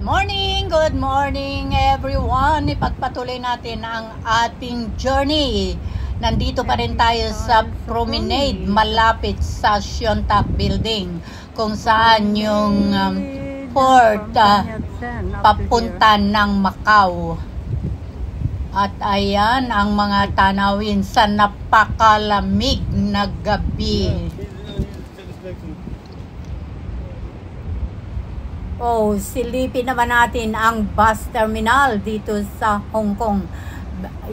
Good morning everyone. Ipagpatuloy natin ang ating journey. Nandito pa rin tayo sa promenade malapit sa Siontak Building kung saan yung port papunta ng Macau. At ayan ang mga tanawin sa napakalamig na gabi. Oh, silipin naman natin ang bus terminal dito sa Hong Kong.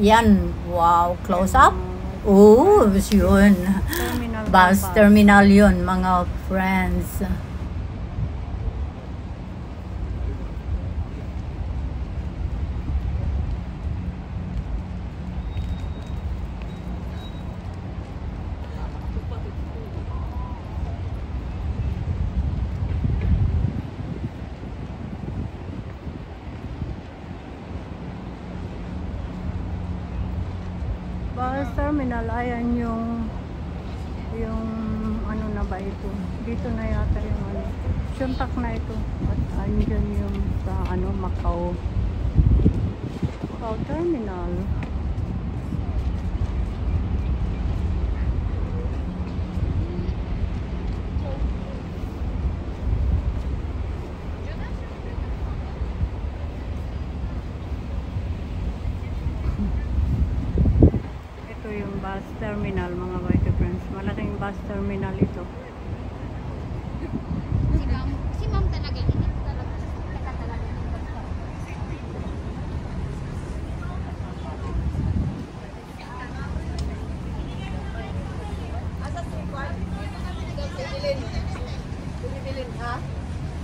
Yan, wow, close up. Oh, yun. Bus terminal yun, mga friends. Bus terminal, ayan yung ano na ba ito? Dito na yata yung ano, Siontak na ito. At andyan yung sa ano, Macau terminal. Bus terminal, mga bike friends. Malaking bus terminal ito. Si ma'am talaga, hindi talaga talaga. Asa si Juan? Bilin ha?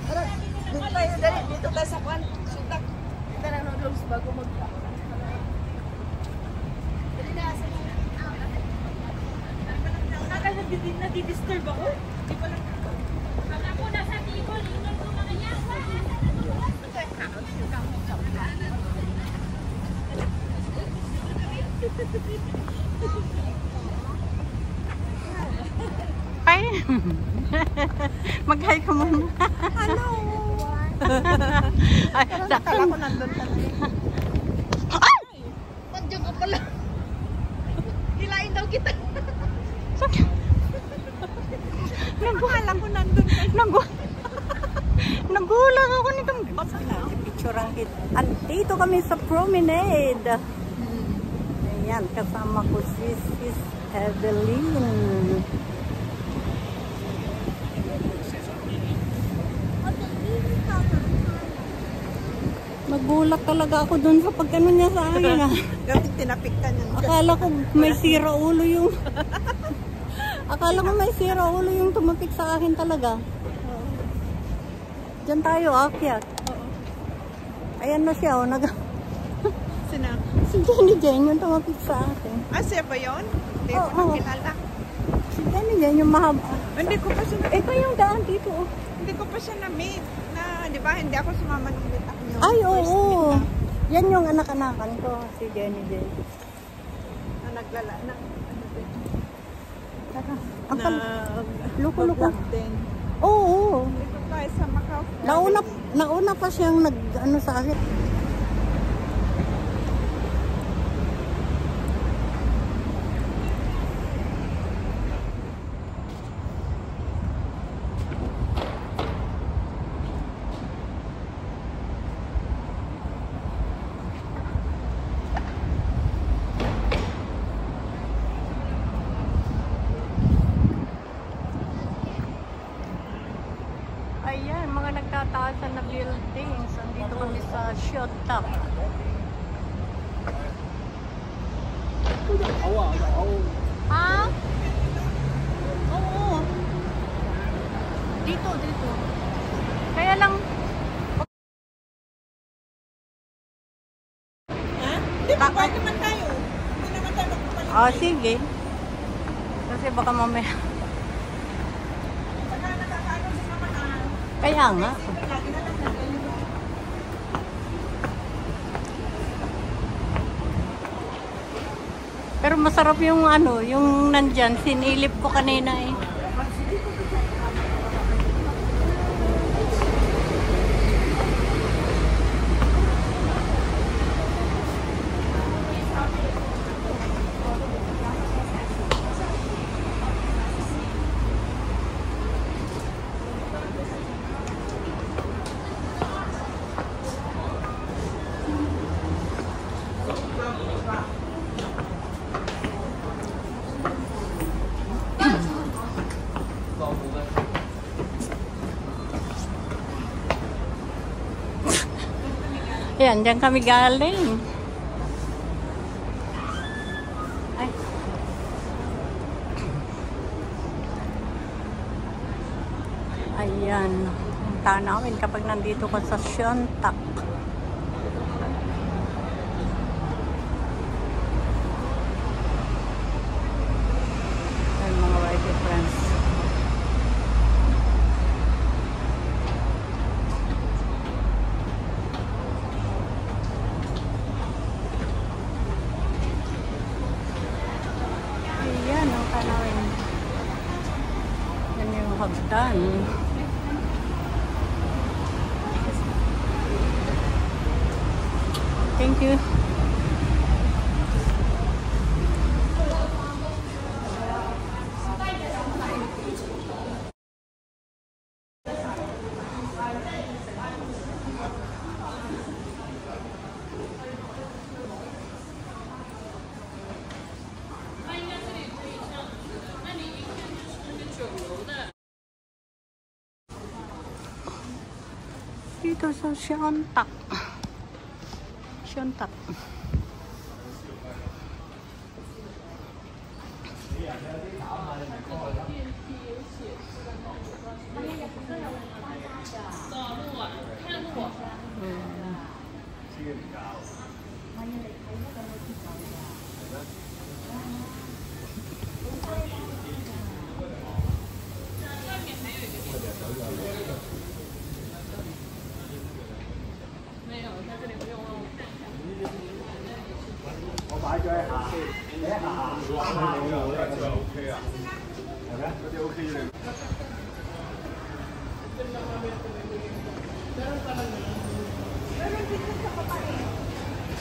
Tara, dito tayo dali, dito tayo sa Juan. Siontak. Kita ng noodles bago magka. Nadi-disturb ako. Di pa lang. Pag ako nasa table, ingay ko mga yan. Hi! Mag-hi ka muna. Hello! Ay, Akala ko nandun talaga. Ay! Nandiyan ka pala. Hilain daw kita. Akala ko nandun ka. Nagulang ako nitong picturean kita. Andito kami sa promenade. Ayan, kasama ko si Evelyn. Nagulat talaga ako dun sa pagkano niya sa akin. Gawin tinapik ka niya. Akala ko may sira ulo yung akala ko may sira ulo yung tumapik sa akin talaga. Diyan tayo, akyat. Ayan na siya, oh. Sina? Si Jenny Jen yung tumapik sa akin. Ah, siya ba yun? Hindi ko makilala. Si Jenny Jen yung mahaba. Hindi ko pa siya Ito yung daan dito, oh. Hindi ko pa siya na-meet. Di ba? Hindi ako sumama nung meet up niyo. Ay, oo. Yan yung anak-anakan ko, si Jenny Jen. Na naglala na. Ang luko-luko. din. Oo. Dito tayo sa Macau. Nauna pa siyang nag-ano sa akin. Ayan, mga nagtataasan na buildings. Andito kami sa Siontak. Ha? Oo. Dito. Kaya lang... Ha? Hindi ba? Bakit naman tayo? Hindi naman tayo magpapalit. Ah, sige. Kasi baka mamaya... Saka nakakaano din naman ah. Kaya nga. Lagi na lang natin. Pero masarap yung ano, yung nandyan. Sinilip ko kanina eh. Yan, dyan kami galing. Ay. Ayan. Punta namin kapag nandito ka sa Siontak. Ayan mga YT friends. Ayan ang tanawin. Yan yung hagdan. Thank you. Dito sa Siontak. Siontak.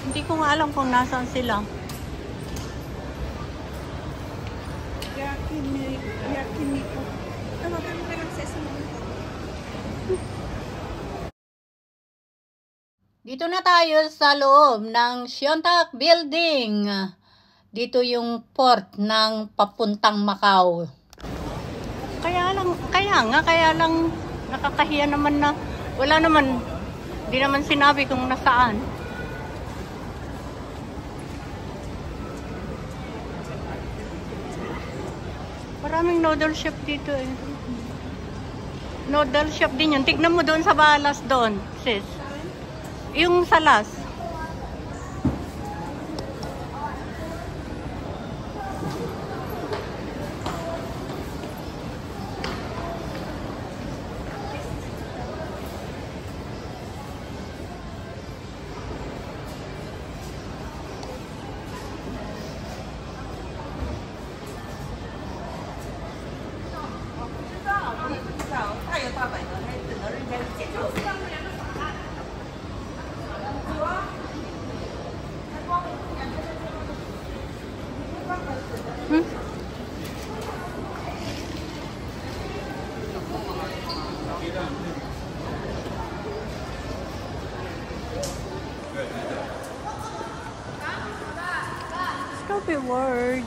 Hindi ko nga alam kung nasaan sila. Yakiniku. Tawagan mo ka ng sesame. Dito na tayo sa loob ng Siontak Building. Dito yung port ng papuntang Macau. Kaya lang nakakahiya naman na wala naman, di naman sinabi kung nasaan. Maraming noodle shop dito eh. Noodle shop din yun. Tignan mo doon sa balas doon, sis. Yung salas. Stop it, word.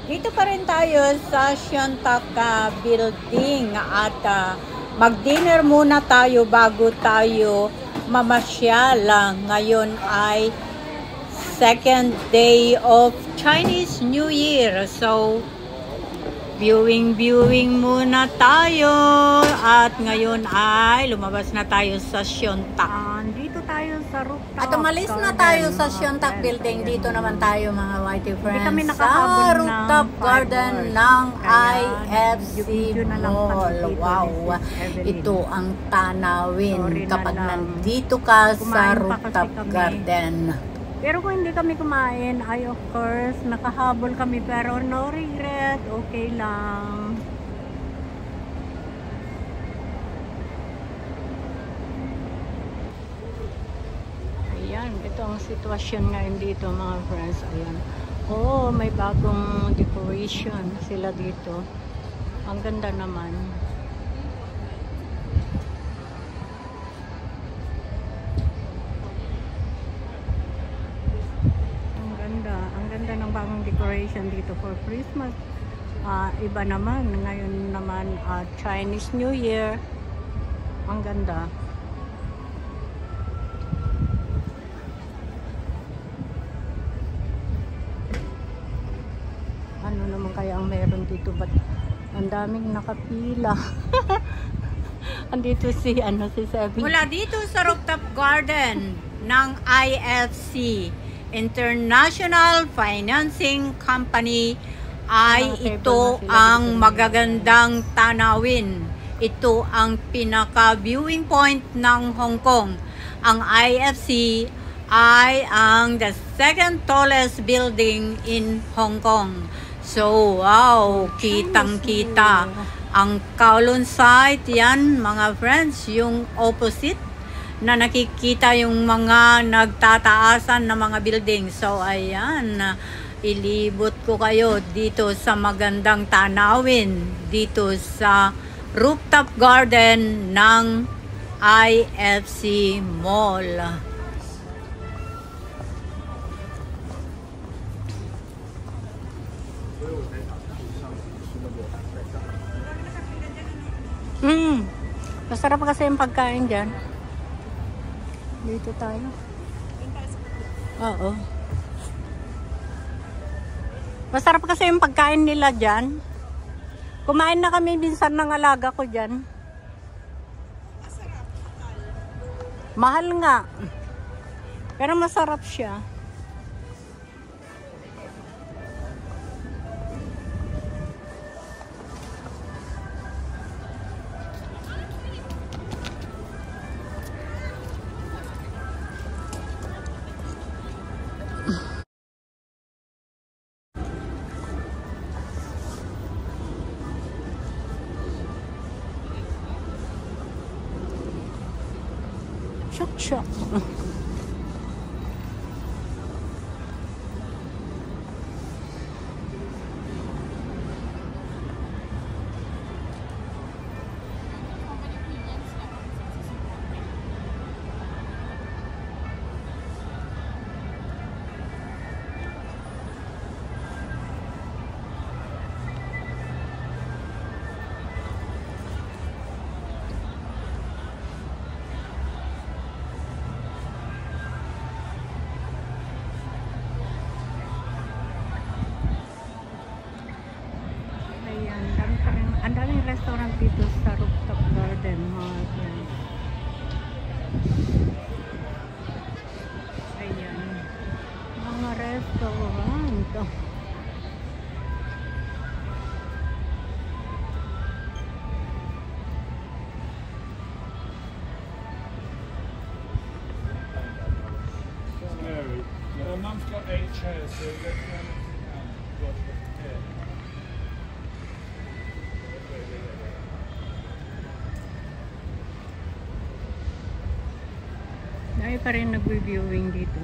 Dito pa rin tayo sa Siontak Building at mag-dinner muna tayo bago tayo mamasyal. Ngayon ay second day of Chinese New Year. So, viewing muna tayo. At ngayon ay lumabas na tayo sa Siontak. Dito tayo sa rooftop. At umalis na tayo sa Siontak Building. Dito naman tayo mga YT friends kami sa nakahabol ng rooftop garden ng Kaya, IFC video na lang Mall. kami dito, Wow! Mrs. Evelyn. Ito ang tanawin Sorry na kapag lang. nandito ka sa Kumain pa kasi rooftop kami. garden. Pero kung hindi kami kumain, ay of course, nakahabol kami pero no regret, okay lang. Ito ang sitwasyon ngayon dito mga friends. Ayan. Oh, may bagong decoration sila dito. Ang ganda naman. Ang ganda ng bagong decoration dito for Christmas. Iba naman. Ngayon naman Chinese New Year. Ang ganda. Ano naman kaya ang meron dito? Ba't ang daming nakapila? Andito si Seven. Mula dito sa rooftop garden ng IFC, International Financing Company, ay ito ang magagandang tanawin. Ito ang pinaka-viewing point ng Hong Kong. Ang IFC ay ang the second tallest building in Hong Kong. So, wow, kitang-kita ang Kowloon site. Yan, mga friends, yung opposite na nakikita yung mga nagtataasan na mga building. So, ayan, ilibot ko kayo dito sa magandang tanawin dito sa rooftop garden ng IFC Mall. Masarap kasi yung pagkain dyan. Dito tayo. Oo. Masarap kasi yung pagkain nila dyan. Kumain na kami minsan ng alaga ko dyan. Mahal nga. Pero masarap siya. Shock. Ang daming restaurant dito sa rooftop garden, mga friends. Ayan. Mga restaurant. Mum's got 8 chairs, so let's Dahil pa rin nag-viewing dito.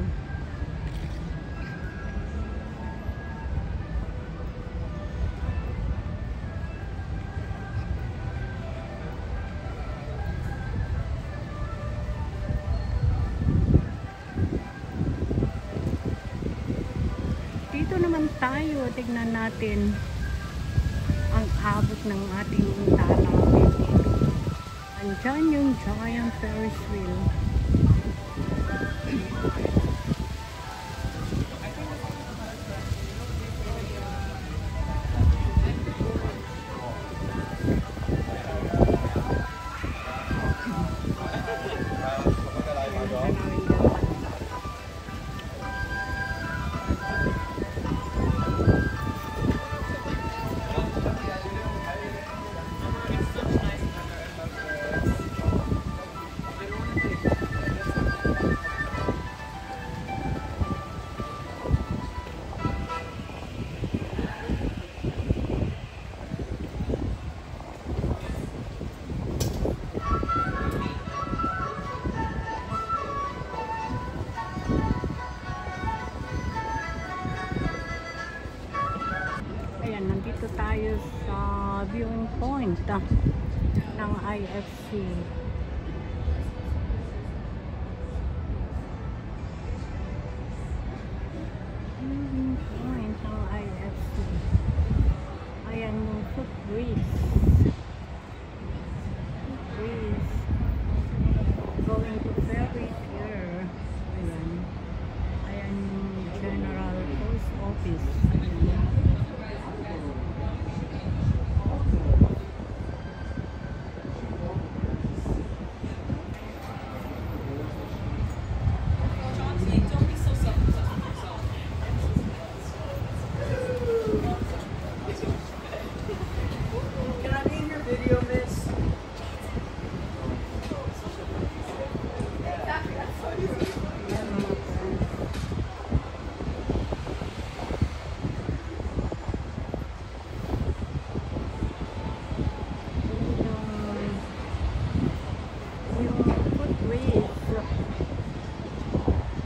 Dito naman tayo, tignan natin ang abot ng ating tanawin dito. Andyan yung giant Ferris wheel. point ng IFC. Point ng IFC. Ayan yung footbridge. Footbridge. Going to ferry pier. Ayan. Ayan yung General Post Office. Ayan. Can I be in your video, miss? Yung footbridge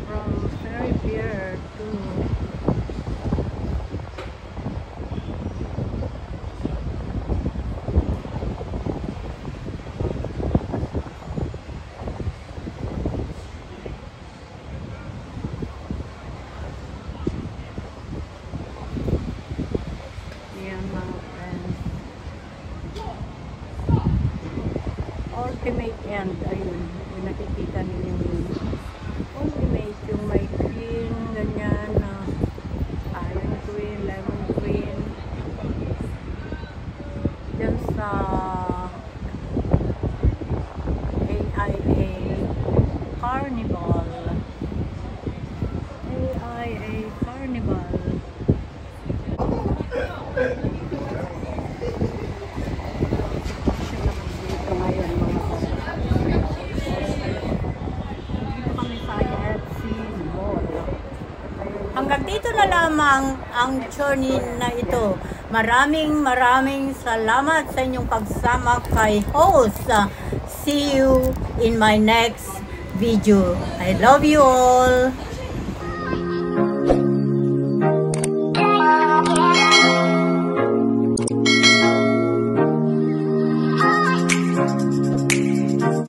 from ferry pier to yan mga friends. Ultimate end, ayun, yung nakikita ninyo yun. Ultimate, yung may green, ganyan, ayun, green, lemon green. Diyan sa AIA Carnival. AIA Carnival. Dito ngayon mga dito kami sa IFC Mall. Hanggang dito na lamang ang journey na ito. Maraming salamat sa inyong pagsama kay host. See you in my next video. I love you all.